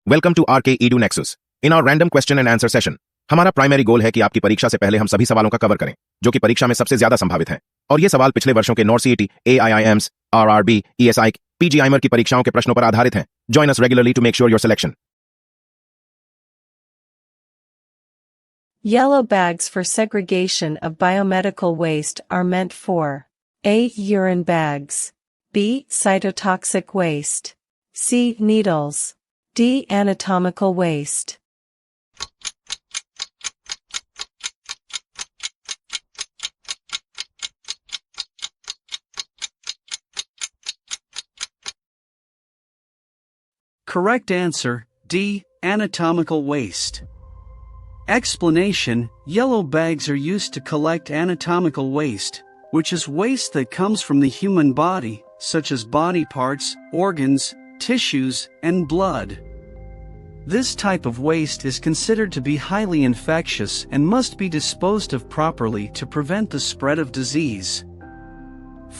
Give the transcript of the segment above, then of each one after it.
Welcome to RRB NEXUS। In our random question and answer session हमारा primary goal है कि आपकी परीक्षा से पहले हम सभी सवालों का कवर करें जो कि परीक्षा में सबसे ज्यादा संभावित हैं। और ये सवाल पिछले वर्षों के नॉर्सेट, AIIMS, RRB, ESI, PGIMR की परीक्षाओं के प्रश्नों पर आधारित हैं। Join us regularly to make sure your selection. Yellow bags for segregation of biomedical waste are meant for A. Urine bags, B. Cytotoxic waste, C. Needles, D. Anatomical waste. Correct answer, D. Anatomical waste. Explanation: yellow bags are used to collect anatomical waste, which is waste that comes from the human body, such as body parts, organs, tissues, and blood. This type of waste is considered to be highly infectious and must be disposed of properly to prevent the spread of disease.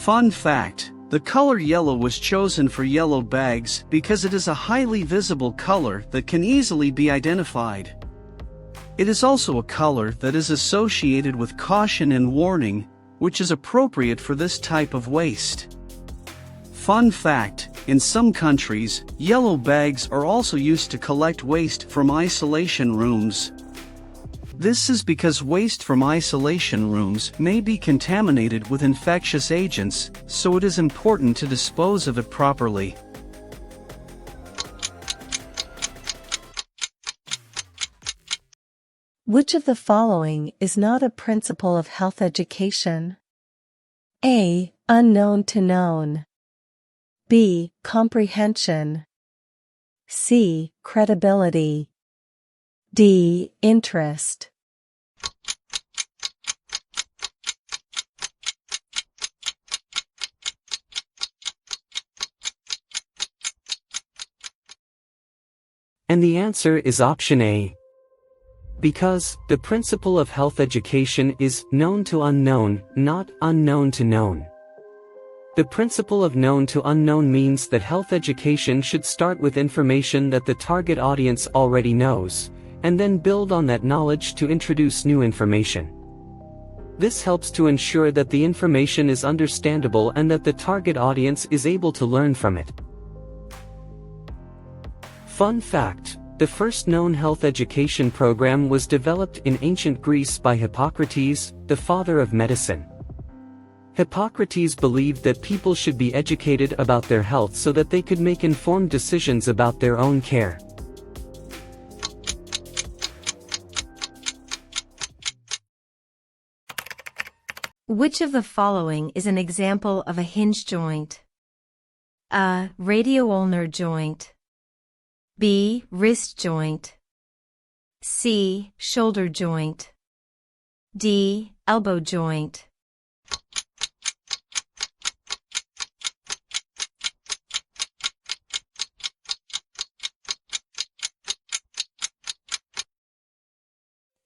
Fun fact: the color yellow was chosen for yellow bags because it is a highly visible color that can easily be identified. It is also a color that is associated with caution and warning, which is appropriate for this type of waste. Fun fact: in some countries, yellow bags are also used to collect waste from isolation rooms. This is because waste from isolation rooms may be contaminated with infectious agents, so it is important to dispose of it properly. Which of the following is not a principle of health education? A. Unknown to known. B. Comprehension. C. Credibility. D. Interest. And the answer is option A. Because the principle of health education is known to unknown, not unknown to known. The principle of known to unknown means that health education should start with information that the target audience already knows, and then build on that knowledge to introduce new information. This helps to ensure that the information is understandable and that the target audience is able to learn from it. Fun fact: the first known health education program was developed in ancient Greece by Hippocrates, the father of medicine. Hippocrates believed that people should be educated about their health so that they could make informed decisions about their own care. Which of the following is an example of a hinge joint? A. Radioulnar joint, B. Wrist joint, C. Shoulder joint, D. Elbow joint.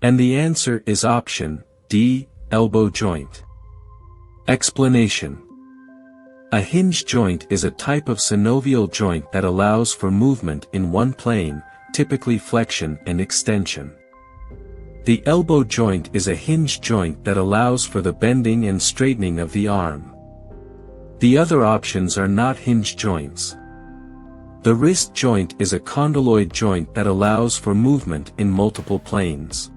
And the answer is option D. Elbow joint. Explanation: a hinge joint is a type of synovial joint that allows for movement in one plane, typically flexion and extension. The elbow joint is a hinge joint that allows for the bending and straightening of the arm. The other options are not hinge joints. The wrist joint is a condyloid joint that allows for movement in multiple planes.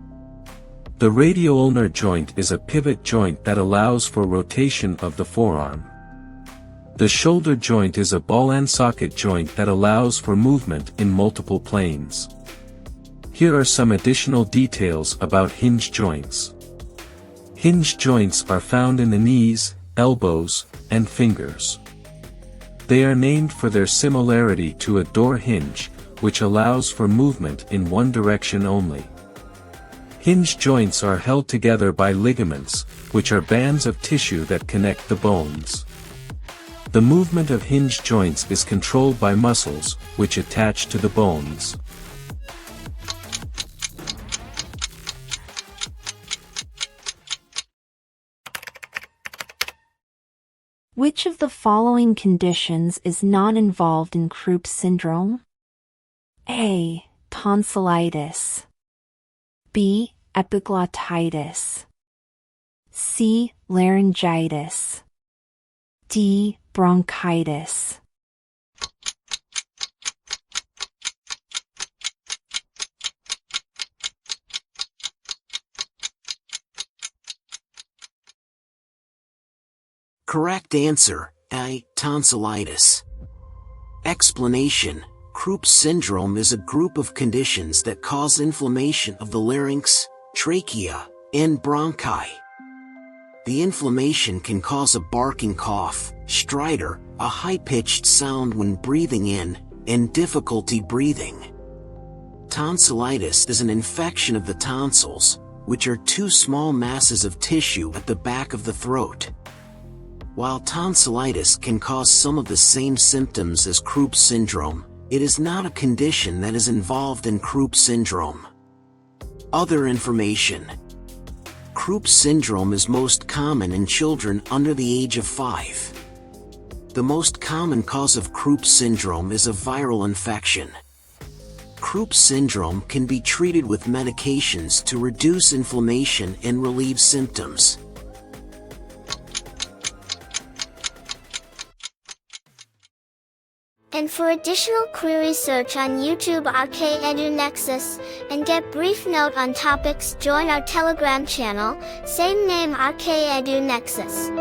The radioulnar joint is a pivot joint that allows for rotation of the forearm. The shoulder joint is a ball and socket joint that allows for movement in multiple planes. Here are some additional details about hinge joints. Hinge joints are found in the knees, elbows, and fingers. They are named for their similarity to a door hinge, which allows for movement in one direction only. Hinge joints are held together by ligaments, which are bands of tissue that connect the bones. The movement of hinge joints is controlled by muscles, which attach to the bones. Which of the following conditions is not involved in Krupp syndrome? A. Tonsillitis. B. Epiglottitis. C. Laryngitis. D. Bronchitis. Correct answer, A. Tonsillitis. Explanation: Krupp's syndrome is a group of conditions that cause inflammation of the larynx, trachea, and bronchi. The inflammation can cause a barking cough, stridor, a high-pitched sound when breathing in, and difficulty breathing. Tonsillitis is an infection of the tonsils, which are two small masses of tissue at the back of the throat. While tonsillitis can cause some of the same symptoms as Krupp's syndrome, it is not a condition that is involved in Krupp's syndrome. Other information: Krupp's syndrome is most common in children under the age of 5. The most common cause of Krupp's syndrome is a viral infection. Krupp's syndrome can be treated with medications to reduce inflammation and relieve symptoms. And for additional query, search on YouTube RK Edu Nexus, and get brief note on topics, join our Telegram channel, same name RK Edu Nexus.